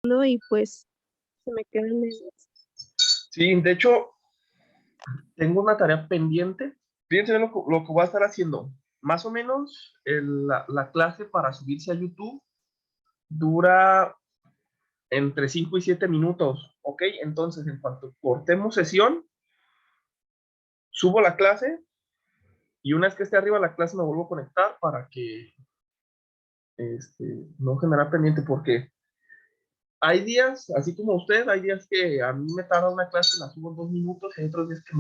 y pues se me quedan medias. Sí, de hecho, tengo una tarea pendiente. Fíjense bien lo que voy a estar haciendo. Más o menos la clase para subirse a YouTube dura entre 5 y 7 minutos, ¿ok? Entonces, en cuanto cortemos sesión, subo la clase y una vez que esté arriba la clase me vuelvo a conectar para que no genera pendiente, porque hay días, así como usted, hay días que a mí me tarda una clase, la subo en 2 minutos, y hay otros días que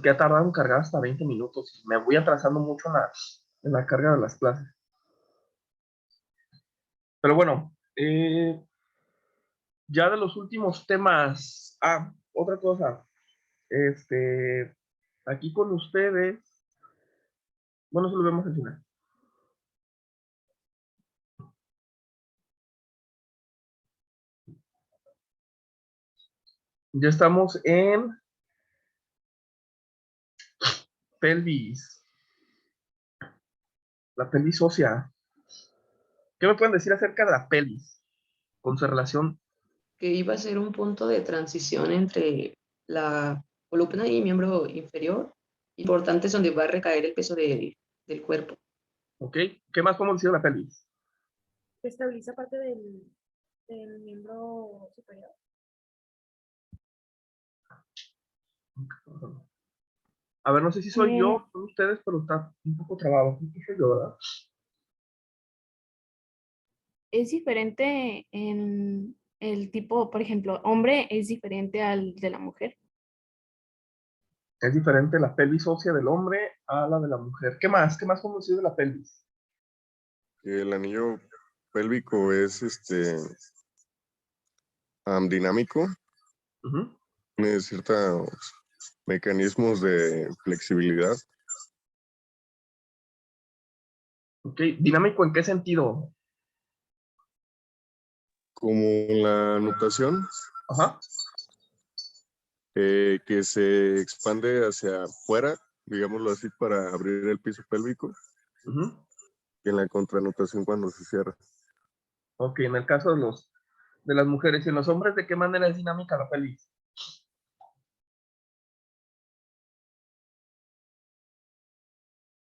que ha tardado en cargar hasta 20 minutos y me voy atrasando mucho en la carga de las clases. Pero bueno, ya de los últimos temas, otra cosa, aquí con ustedes, bueno, eso lo vemos al final. Ya estamos en pelvis, la pelvis ósea. ¿Qué me pueden decir acerca de la pelvis con su relación? Que iba a ser un punto de transición entre la columna y miembro inferior, y por tanto es donde va a recaer el peso del cuerpo. ¿Ok? ¿Qué más podemos decir de la pelvis? Que estabiliza parte del miembro superior. A ver, no sé si soy yo, son ustedes, pero está un poco trabado. Soy yo, ¿verdad? Es diferente en el tipo, por ejemplo, hombre es diferente al de la mujer. Es diferente la pelvis ósea del hombre a la de la mujer. ¿Qué más? ¿Qué más podemos decir de la pelvis? El anillo pélvico es dinámico, Ujú. tiene ciertos mecanismos de flexibilidad. ¿Ok? ¿Dinámico en qué sentido? Como la nutación, Ajá. que se expande hacia afuera, digámoslo así, para abrir el piso pélvico, Ujú. y en la contranutación cuando se cierra. Ok, en el caso de las mujeres y en los hombres, ¿de qué manera es dinámica la pelvis?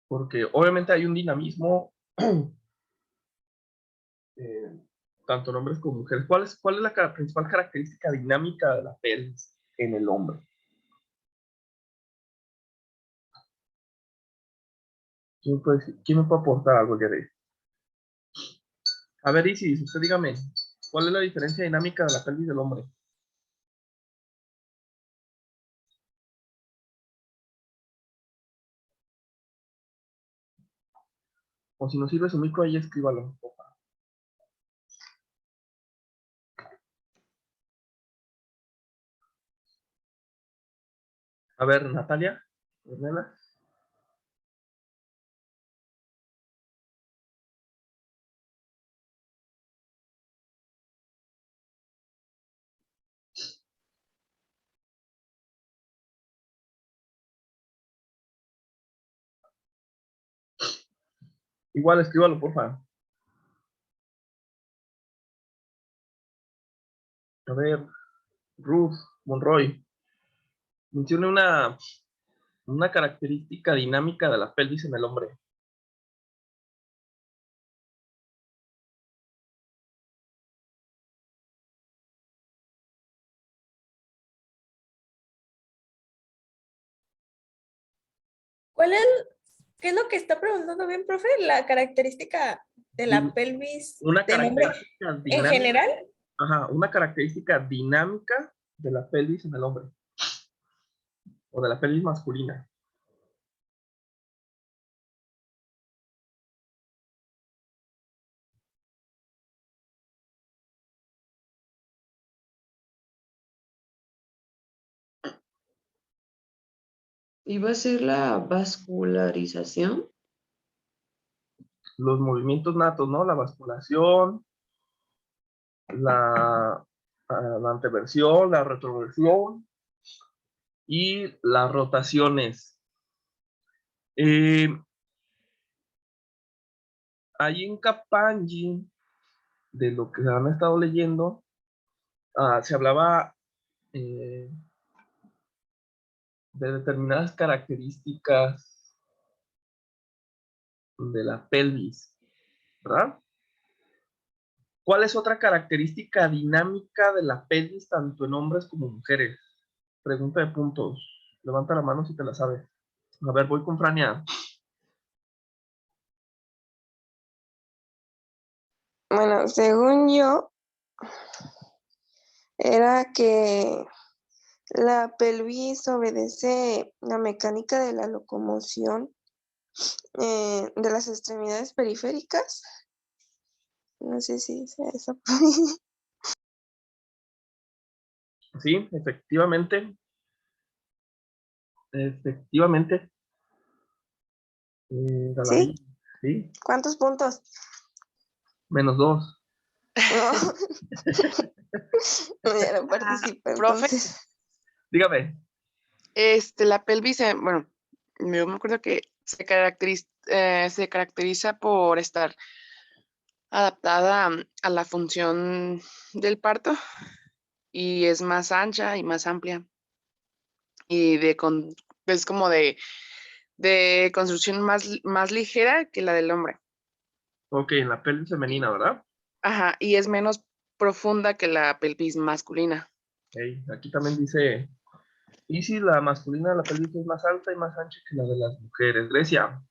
Porque obviamente hay un dinamismo eh, tanto en hombres como mujeres. ¿Cuál es la principal característica dinámica de la pelvis en el hombre? ¿Quién me puede aportar algo de ahí? A ver, Isis, usted dígame, ¿cuál es la diferencia dinámica de la pelvis del hombre? O si no sirve su micro, ahí escríbalo. A ver, Natalia, Ornella. Igual, escríbalo, por favor. A ver, Ruth Monroy, mencione una característica dinámica de la pelvis en el hombre. ¿Qué es lo que está preguntando bien, profe? La característica de la pelvis Una del hombre característica en dinámica. general. Ajá, una característica dinámica de la pelvis en el hombre. O de la pelvis masculina. Iba a ser la vascularización. Los movimientos natos, ¿no? La basculación, la anteversión, la retroversión y las rotaciones. Ahí en Kapanji de lo que han estado leyendo, se hablaba de determinadas características de la pelvis, ¿verdad? ¿Cuál es otra característica dinámica de la pelvis tanto en hombres como mujeres? Pregunta de puntos. Levanta la mano si te la sabes. A ver, voy con Frania. Bueno, según yo, era que la pelvis obedece la mecánica de la locomoción de las extremidades periféricas. No sé si sea eso. Sí, efectivamente. Efectivamente. Galaví, ¿Sí? sí. ¿Cuántos puntos? -2. No, no, ya no participo profe. entonces. Dígame. La pelvis, bueno, yo me acuerdo que se caracteriza por estar adaptada a la función del parto y es más ancha y más amplia y es como de construcción más ligera que la del hombre. Ok, en la pelvis femenina, ¿verdad? Ajá, y es menos profunda que la pelvis masculina. Okay. Aquí también dice, y si la masculina de la pelvis es más alta y más ancha que la de las mujeres. Grecia.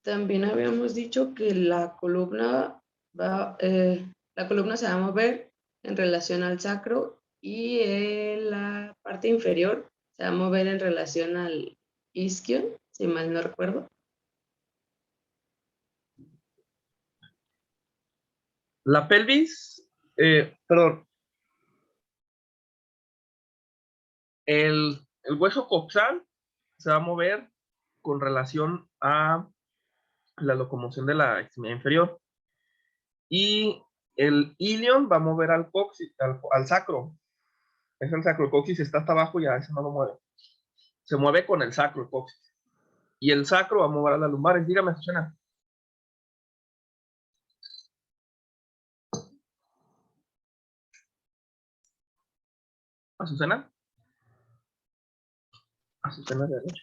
También habíamos dicho que la columna se va a mover en relación al sacro y la parte inferior se va a mover en relación al isquion, si mal no recuerdo. La pelvis, perdón, el hueso coxal se va a mover con relación a la locomoción de la extremidad inferior. Y el ilion va a mover al coxis, al sacro. Es el sacro. El coxis está hasta abajo y a ese no lo mueve. Se mueve con el sacro, el coxis. Y el sacro va a mover a las lumbares. Dígame, Azucena. ¿Azucena? Azucena de noche.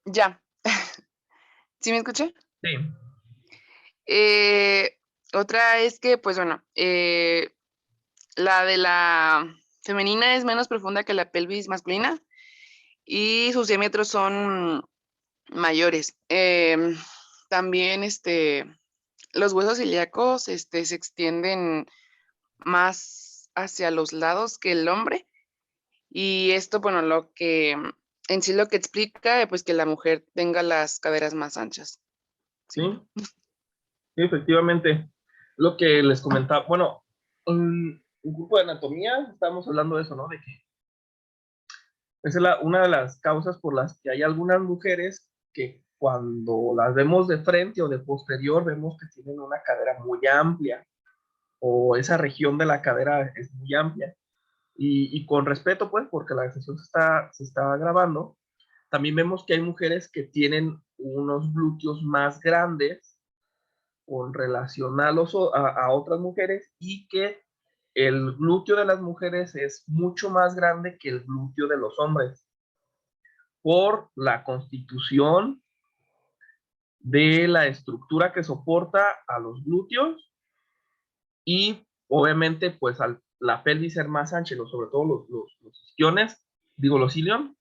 Ya. ¿Sí me escucha? Sí. Otra es que, pues bueno, la de la femenina es menos profunda que la pelvis masculina y sus diámetros son mayores. También los huesos ilíacos se extienden más hacia los lados que el hombre y esto, bueno, en sí lo que explica, pues que la mujer tenga las caderas más anchas. Sí, sí, efectivamente. Lo que les comentaba, bueno, un grupo de anatomía, estábamos hablando de eso, ¿no? De que esa es una de las causas por las que hay algunas mujeres que cuando las vemos de frente o de posterior, vemos que tienen una cadera muy amplia o esa región de la cadera es muy amplia. Y con respeto, pues, porque la sesión se está grabando, también vemos que hay mujeres que tienen unos glúteos más grandes con relación a otras mujeres y que el glúteo de las mujeres es mucho más grande que el glúteo de los hombres por la constitución de la estructura que soporta a los glúteos y obviamente pues la pelvis ser más ancha, sobre todo los isquiones, digo los ilion,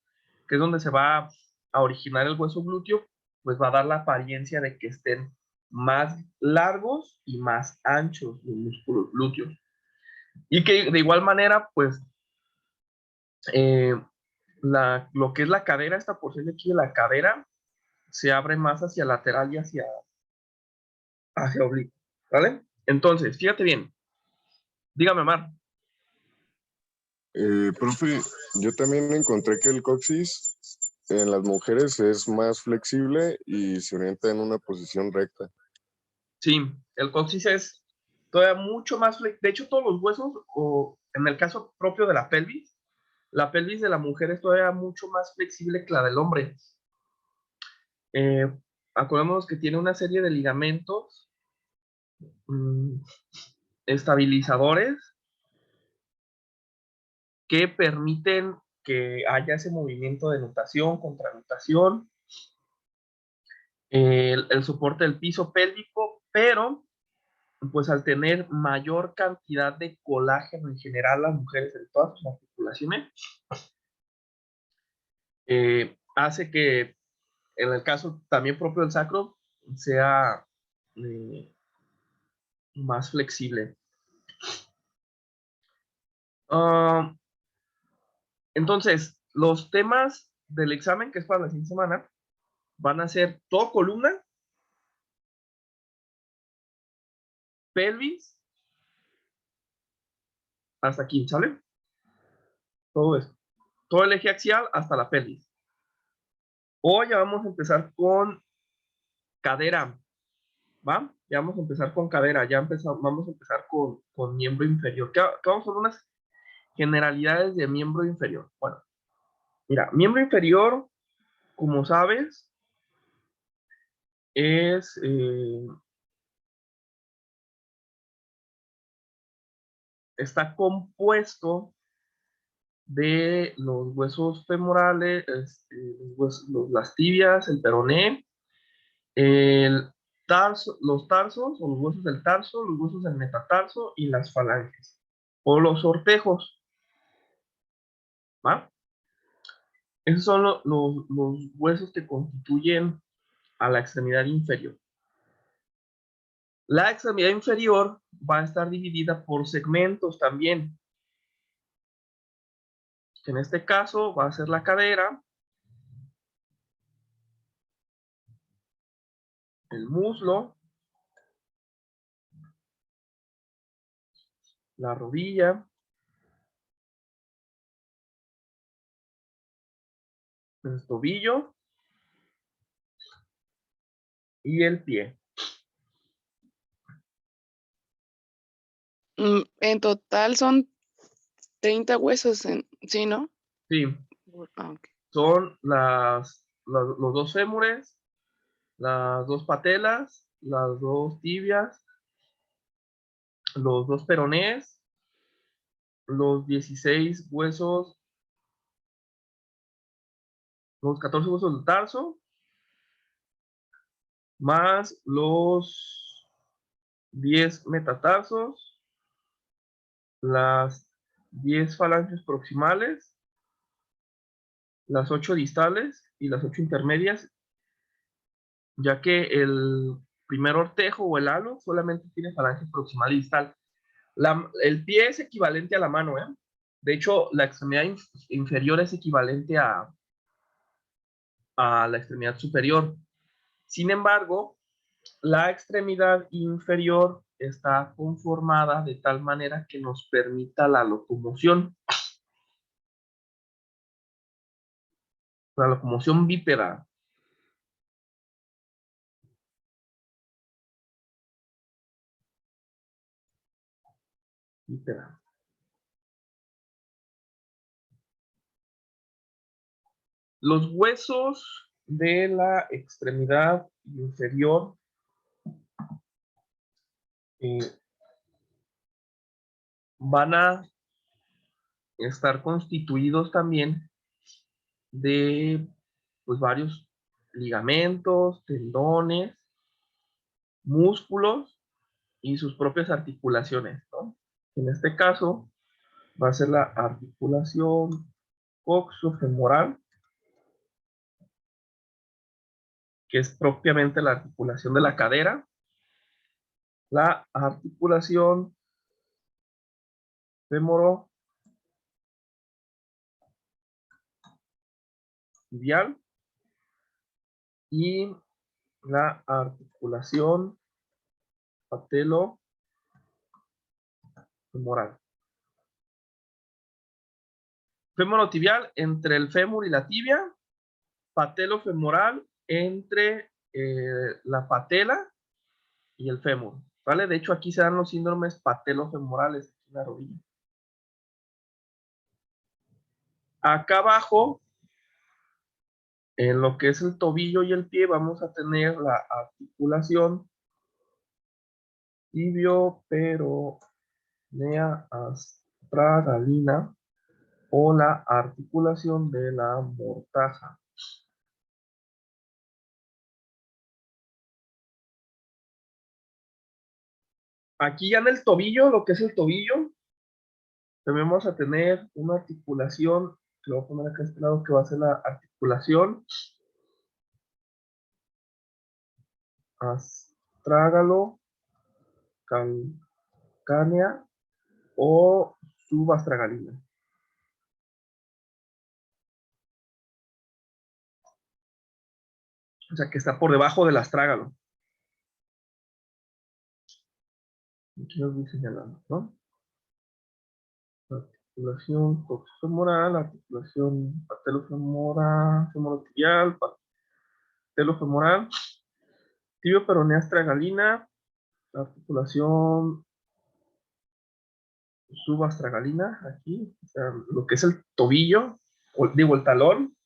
que es donde se va a originar el hueso glúteo, pues va a dar la apariencia de que estén más largos y más anchos los músculos glúteos. Y que de igual manera, pues, lo que es la cadera, esta porción de aquí de la cadera, se abre más hacia lateral y hacia oblicuo, ¿vale? Entonces, fíjate bien. Dígame, Mar. Profe, yo también encontré que el coxis en las mujeres es más flexible y se orienta en una posición recta. Sí, el coxis es todavía mucho más flexible. De hecho, todos los huesos, o en el caso propio de la pelvis de la mujer es todavía mucho más flexible que la del hombre. Acordémonos que tiene una serie de ligamentos estabilizadores que permiten que haya ese movimiento de nutación, contranutación, el soporte del piso pélvico, pero pues al tener mayor cantidad de colágeno en general las mujeres en todas sus articulaciones, hace que en el caso también propio del sacro sea más flexible. Entonces, los temas del examen, que es para la siguiente semana, van a ser todo columna, pelvis, hasta aquí, ¿sale? Todo eso. Todo el eje axial hasta la pelvis. Hoy ya vamos a empezar con cadera, ¿va? Ya vamos a empezar con cadera, vamos a empezar con miembro inferior. ¿Qué vamos a ver? Unas generalidades de miembro inferior. Bueno, mira, miembro inferior, como sabes, está compuesto de los huesos femorales, las tibias, el peroné, los tarsos o los huesos del tarso, los huesos del metatarso y las falanges o los ortejos. ¿Va? Esos son los huesos que constituyen a la extremidad inferior. La extremidad inferior va a estar dividida por segmentos también. En este caso va a ser la cadera, el muslo, la rodilla, el tobillo y el pie. En total son 30 huesos, ¿sí, no? Sí, Ok. son los dos fémures, las dos patelas, las dos tibias, los dos peronés, los 16 huesos, los 14 huesos del tarso, más los 10 metatarsos, las 10 falanges proximales, las 8 distales y las 8 intermedias, ya que el primer ortejo o el halo solamente tiene falange proximal y distal. El pie es equivalente a la mano, ¿eh? De hecho, la extremidad inferior es equivalente a la extremidad superior. Sin embargo, la extremidad inferior está conformada de tal manera que nos permita la locomoción. La locomoción bípeda. Bípeda. Los huesos de la extremidad inferior van a estar constituidos también de pues, varios ligamentos, tendones, músculos y sus propias articulaciones, ¿no? En este caso va a ser la articulación coxofemoral, que es propiamente la articulación de la cadera, la articulación femorotibial y la articulación patelofemoral. Femorotibial entre el fémur y la tibia, patelofemoral entre la patela y el fémur, ¿vale? De hecho, aquí se dan los síndromes patelofemorales en la rodilla. Acá abajo, en lo que es el tobillo y el pie, vamos a tener la articulación tibio, peronea, astragalina o la articulación de la mortaja. Aquí ya en el tobillo, lo que es el tobillo, también vamos a tener una articulación, que lo voy a poner acá a este lado, que va a ser la articulación astrágalo, calcánea o subastragalina. O sea, que está por debajo del astrágalo. Aquí lo voy señalando, ¿no? Articulación coxofemoral, articulación patelofemoral, femorotibial, patelofemoral, tibio peronea astragalina, articulación subastragalina, aquí, o sea, lo que es el tobillo, o digo, el talón.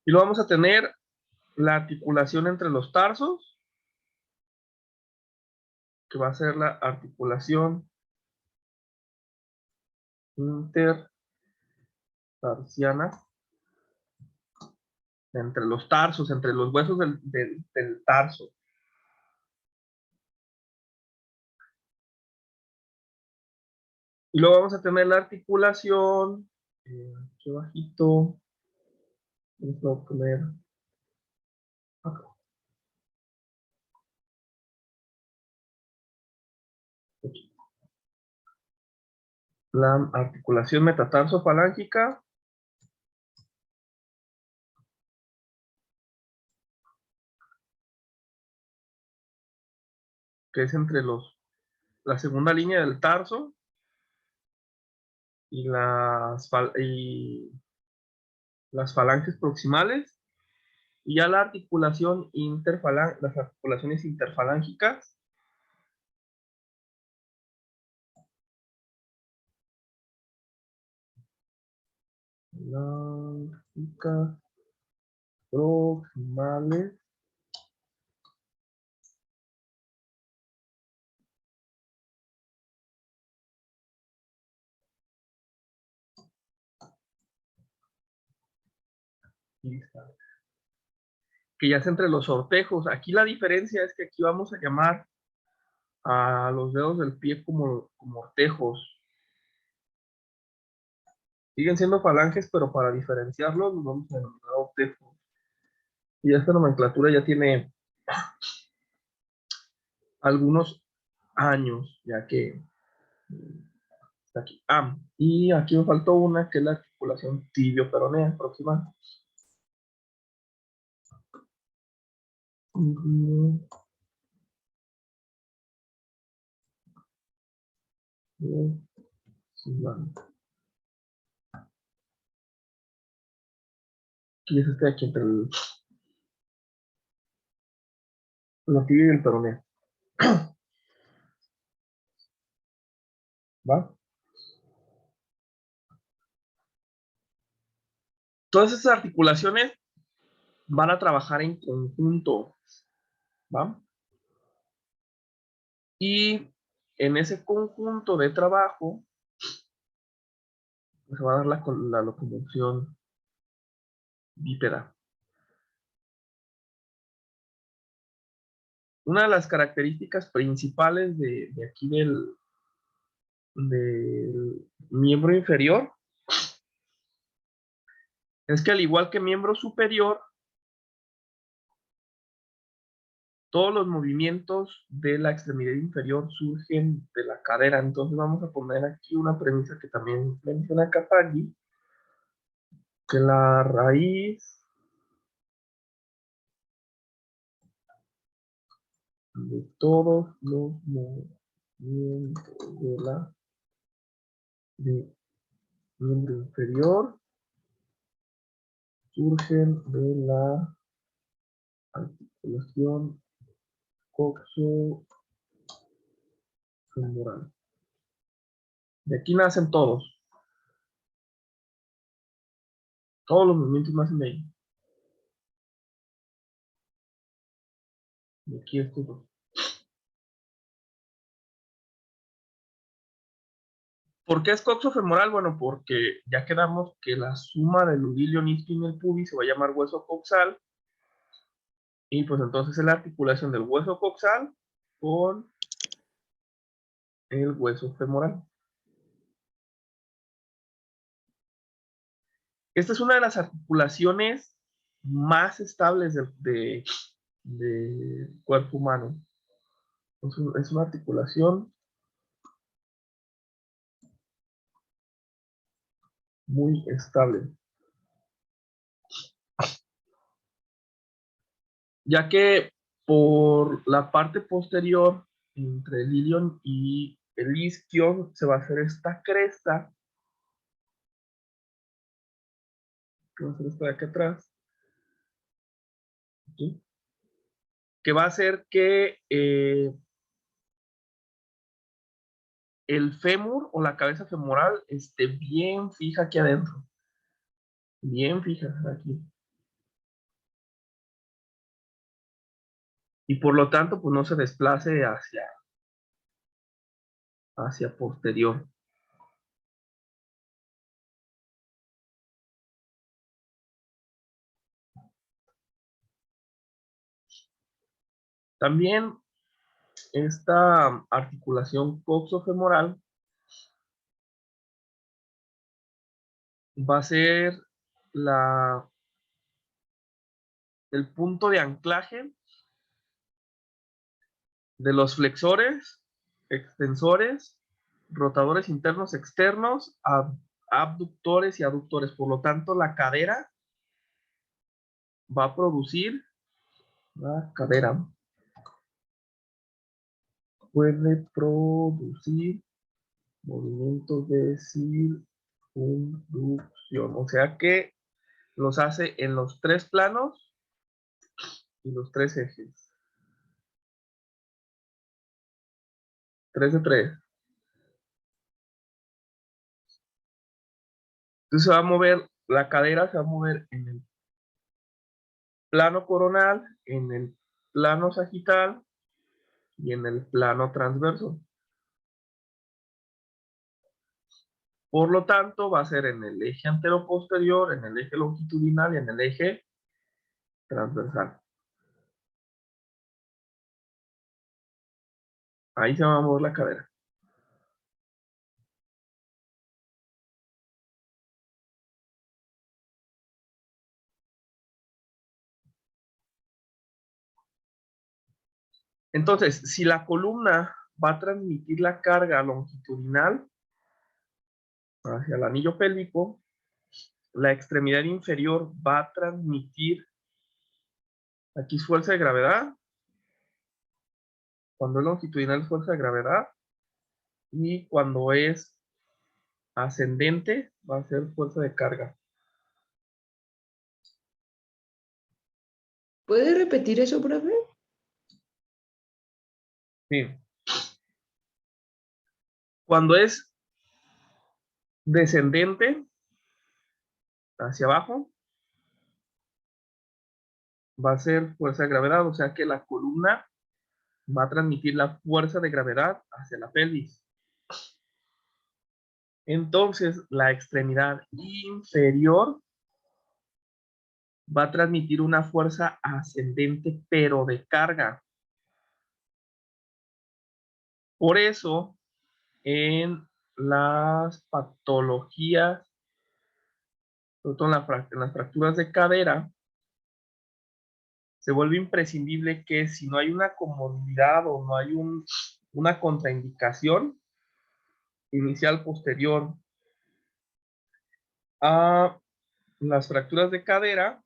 Y lo vamos a tener la articulación entre los tarsos, que va a ser la articulación intertarsiana, entre los tarsos, entre los huesos del tarso. Y luego vamos a tener la articulación, aquí abajito, vamos a poner acá. Aquí. La articulación metatarso-falángica, que es entre la segunda línea del tarso y las falanges proximales. Y ya la articulación las articulaciones interfalángicas, falángicas proximales, que ya es entre los ortejos. Aquí la diferencia es que aquí vamos a llamar a los dedos del pie como ortejos. Siguen siendo falanges, pero para diferenciarlos los vamos a denominar ortejos. Y esta nomenclatura ya tiene algunos años, ya que está aquí. Y aquí me faltó una que es la articulación tibio-peronea proximal. Aquí es este de aquí entre la tibia y el peroneo. ¿Va? Todas esas articulaciones van a trabajar en conjunto. ¿Va? Y en ese conjunto de trabajo se va a dar la locomoción bípeda. Una de las características principales de aquí del miembro inferior es que, al igual que miembro superior, todos los movimientos de la extremidad inferior surgen de la cadera. Entonces vamos a poner aquí una premisa que también menciona Capaggi, que la raíz de todos los movimientos de miembro inferior surgen de la articulación coxofemoral. De aquí nacen todos. Todos los movimientos nacen de ahí. De aquí estos dos. ¿Por qué es coxofemoral? Bueno, porque ya quedamos que la suma del udilio, isquio y el pubis se va a llamar hueso coxal. Y pues entonces es la articulación del hueso coxal con el hueso femoral. Esta es una de las articulaciones más estables del cuerpo humano. Es una articulación muy estable, ya que por la parte posterior, entre el ilion y el isquio, se va a hacer esta cresta, que va a ser esta de acá atrás, ¿sí? Que va a hacer que el fémur o la cabeza femoral esté bien fija aquí adentro, bien fija aquí. Y por lo tanto, pues no se desplace hacia posterior. También esta articulación coxofemoral va a ser el punto de anclaje de los flexores, extensores, rotadores internos, externos, abductores y aductores. Por lo tanto, la cadera va a producir, la cadera puede producir movimientos de circunducción. O sea que los hace en los 3 planos y los 3 ejes. 3 de 3. Entonces se va a mover, la cadera se va a mover en el plano coronal, en el plano sagital y en el plano transverso. Por lo tanto, va a ser en el eje anteroposterior, en el eje longitudinal y en el eje transversal. Ahí se va a mover la cadera. Entonces, si la columna va a transmitir la carga longitudinal hacia el anillo pélvico, la extremidad inferior va a transmitir aquí fuerza de gravedad. Cuando es longitudinal, fuerza de gravedad. Y cuando es ascendente, va a ser fuerza de carga. ¿Puede repetir eso, profe? Sí. Cuando es descendente hacia abajo, va a ser fuerza de gravedad, o sea que la columna va a transmitir la fuerza de gravedad hacia la pelvis. Entonces, la extremidad inferior va a transmitir una fuerza ascendente, pero de carga. Por eso, en las patologías, sobre todo en las fracturas de cadera, se vuelve imprescindible que si no hay una comodidad o no hay una contraindicación inicial posterior a las fracturas de cadera,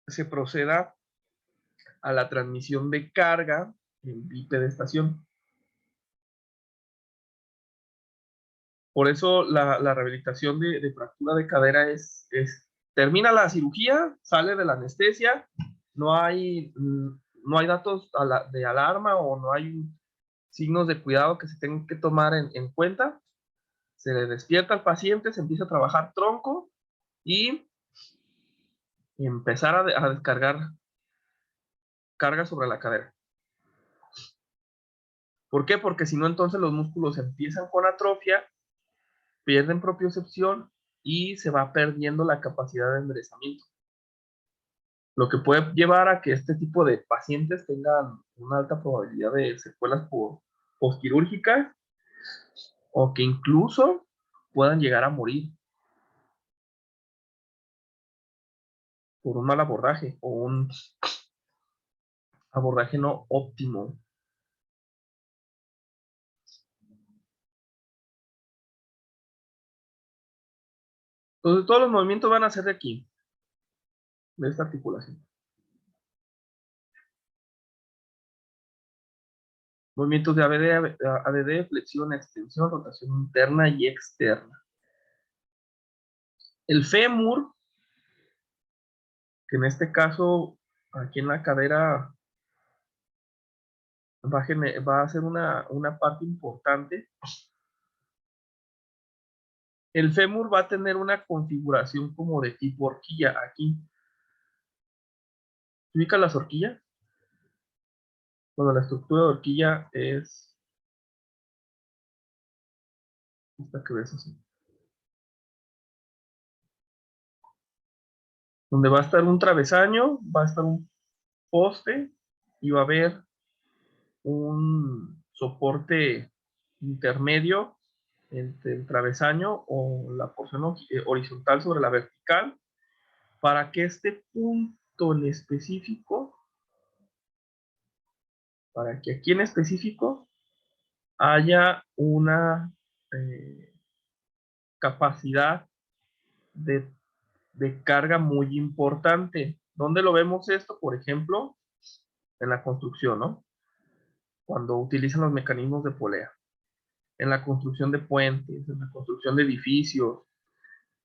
se proceda a la transmisión de carga en bipedestación. Por eso la rehabilitación de fractura de cadera termina la cirugía, sale de la anestesia, no hay datos de alarma o no hay signos de cuidado que se tengan que tomar en cuenta. Se le despierta al paciente, se empieza a trabajar tronco y empezar a descargar carga sobre la cadera. ¿Por qué? Porque si no, entonces los músculos empiezan con atrofia, pierden propiocepción y se va perdiendo la capacidad de enderezamiento. Lo que puede llevar a que este tipo de pacientes tengan una alta probabilidad de secuelas postquirúrgicas o que incluso puedan llegar a morir por un mal abordaje o un abordaje no óptimo. Entonces todos los movimientos van a ser de aquí, de esta articulación. Movimientos de ADD, flexión, extensión, rotación interna y externa. El fémur, que en este caso, aquí en la cadera, va a ser una parte importante. El fémur va a tener una configuración como de tipo horquilla aquí. ¿Ubica las horquillas? Bueno, la estructura de horquilla es esta que ves así. Donde va a estar un travesaño, va a estar un poste y va a haber un soporte intermedio entre el travesaño o la porción horizontal sobre la vertical para que este punto en específico, para que aquí en específico haya una capacidad de carga muy importante. ¿Dónde lo vemos esto? Por ejemplo, en la construcción, ¿no? Cuando utilizan los mecanismos de polea. En la construcción de puentes, en la construcción de edificios,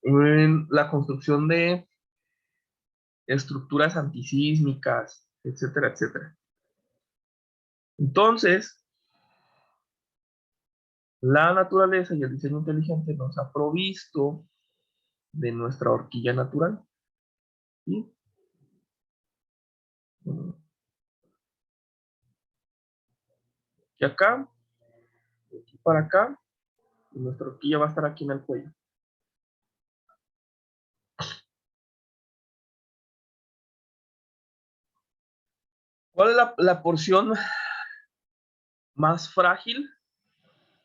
en la construcción de estructuras antisísmicas, etcétera, etcétera. Entonces, la naturaleza y el diseño inteligente nos ha provisto de nuestra horquilla natural. ¿Sí? Y acá, de aquí para acá, y nuestra horquilla va a estar aquí en el cuello. ¿Cuál es la porción más frágil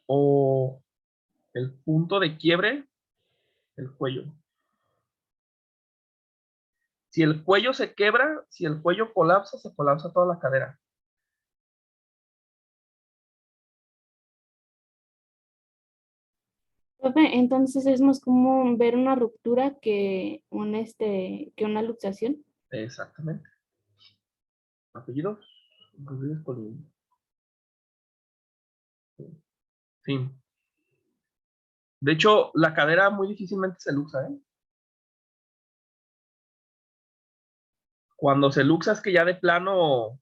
o el punto de quiebre? El cuello. Si el cuello se quebra, si el cuello colapsa, se colapsa toda la cadera. Profe, entonces es más común ver una ruptura que una luxación. Exactamente. ¿Apellidos? Rodríguez Colín. Sí. De hecho, la cadera muy difícilmente se luxa, ¿eh? Cuando se luxa es que ya de plano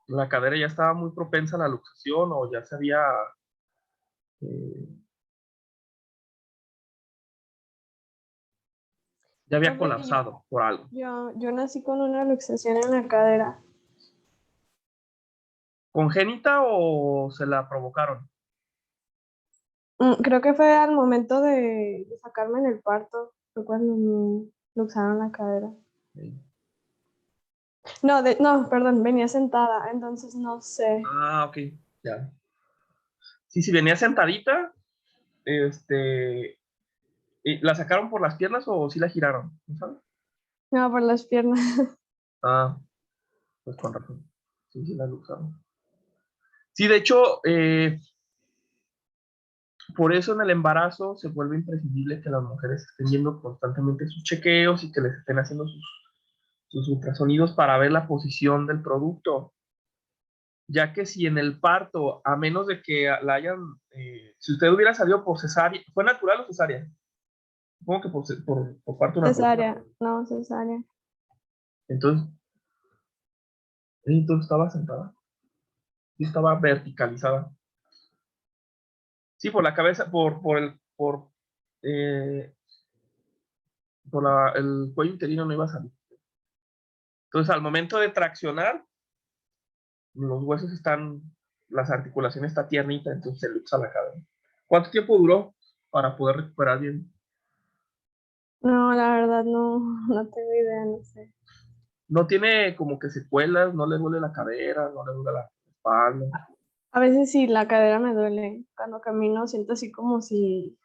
la cadera ya estaba muy propensa a la luxación o ya se había Profe, colapsado por algo. yo nací con una luxación en la cadera. ¿Congénita o se la provocaron? Creo que fue al momento de sacarme en el parto, fue cuando me luxaron la cadera. Sí. No, perdón, venía sentada, entonces no sé. Ah, ok, ya. Sí, si venía sentadita, ¿la sacaron por las piernas o sí la giraron? ¿No sabes? No, por las piernas. Ah, pues con razón. Sí, sí la luxaron. Sí, de hecho, por eso en el embarazo se vuelve imprescindible que las mujeres estén viendo constantemente sus chequeos y que les estén haciendo sus ultrasonidos para ver la posición del producto. Ya que si en el parto, a menos de que la hayan, si usted hubiera salido por cesárea, ¿fue natural o cesárea? Supongo que por parto natural. Cesárea, no, cesárea. Entonces estaba sentada. Sí, estaba verticalizada. Sí, por la cabeza, eh, el cuello uterino no iba a salir. Entonces, al momento de traccionar, los huesos las articulaciones está tiernita, entonces se luxa la cadera. ¿Cuánto tiempo duró para poder recuperar bien? No, la verdad no, no tengo idea, no sé. No tiene como que secuelas, no le duele la cadera, no le duele la espalda. A veces sí, la cadera me duele. Cuando camino siento así como si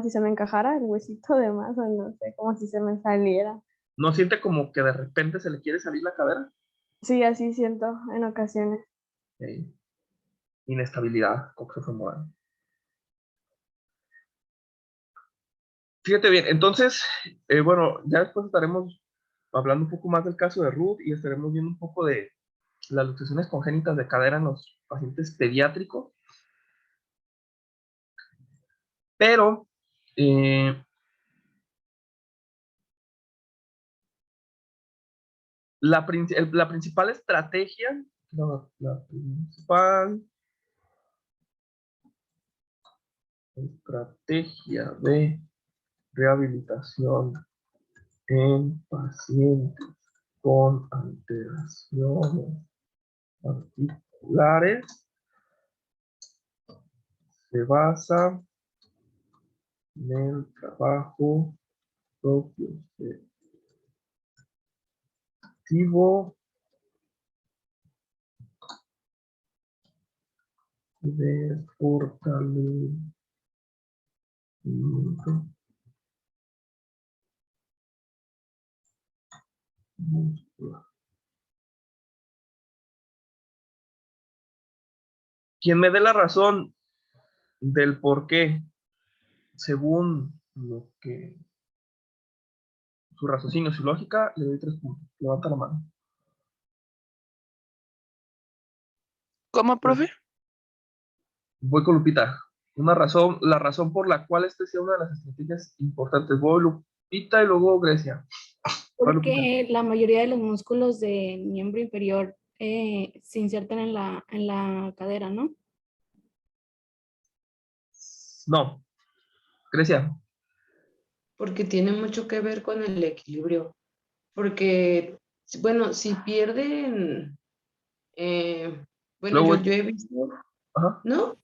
se me encajara el huesito de más, o no sé, como si se me saliera. ¿No siente como que de repente se le quiere salir la cadera? Sí, así siento en ocasiones. Ok. Inestabilidad coxofemoral. Fíjate bien, entonces, bueno, ya después estaremos hablando un poco más del caso de Ruth y estaremos viendo un poco de las luxaciones congénitas de cadera en los pacientes pediátricos. Pero, la principal estrategia, la principal estrategia de rehabilitación en pacientes con alteraciones articulares se basa en el trabajo propioceptivo de fortalecimiento muscular. Quien me dé la razón del por qué, según lo que su raciocinio, su lógica, le doy 3 puntos. Levanta la mano. ¿Cómo, profe? Voy con Lupita. La razón por la cual este sea una de las estrategias importantes. Voy Lupita y luego Grecia. Va, Lupita. Porque la mayoría de los músculos del miembro inferior se insertan en la cadera, ¿no? No, Grecia. Porque tiene mucho que ver con el equilibrio. Porque, bueno, si pierden, bueno, Luego, yo he visto, ajá. ¿no?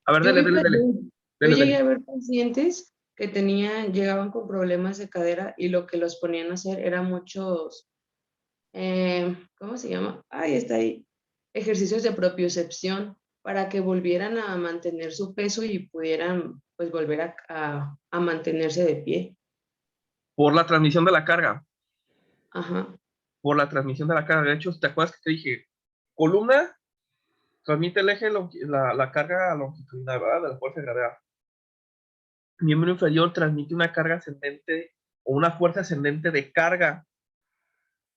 A ver, Yo dele, vi, dele, dele. yo Dele, llegué dele. a ver pacientes que llegaban con problemas de cadera y lo que los ponían a hacer era muchos, ¿cómo se llama? Ahí está ahí, ejercicios de propiocepción para que volvieran a mantener su peso y pudieran, pues, volver a mantenerse de pie. Por la transmisión de la carga. Ajá. Por la transmisión de la carga. De hecho, ¿te acuerdas que te dije? Columna transmite el eje, la carga longitudinal, ¿verdad? De la fuerza de gravedad. Miembro inferior transmite una carga ascendente o una fuerza ascendente de carga.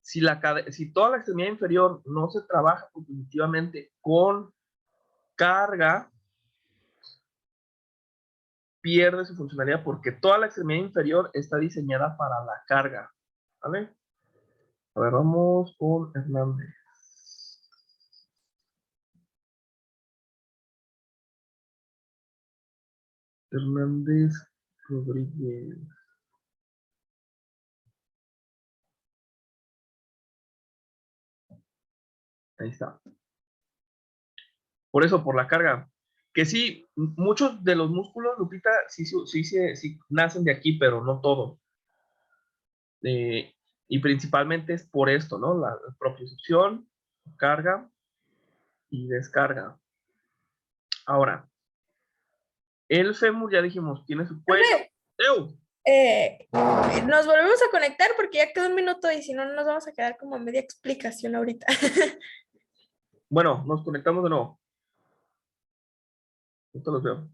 Si toda la extremidad inferior no se trabaja definitivamente con carga, pierde su funcionalidad porque toda la extremidad inferior está diseñada para la carga. ¿Vale? A ver, vamos con Hernández. Hernández Rodríguez. Ahí está. Por eso, por la carga. Que sí, muchos de los músculos, Lupita, sí nacen de aquí, pero no todos. Y principalmente es por esto, ¿no? La propiocepción, carga y descarga. Ahora, el fémur, ya dijimos, tiene su cuello. ¡Ew! Nos volvemos a conectar porque ya quedó un minuto y si no, nos vamos a quedar como a media explicación ahorita. Bueno, nos conectamos de nuevo. Esto los veo.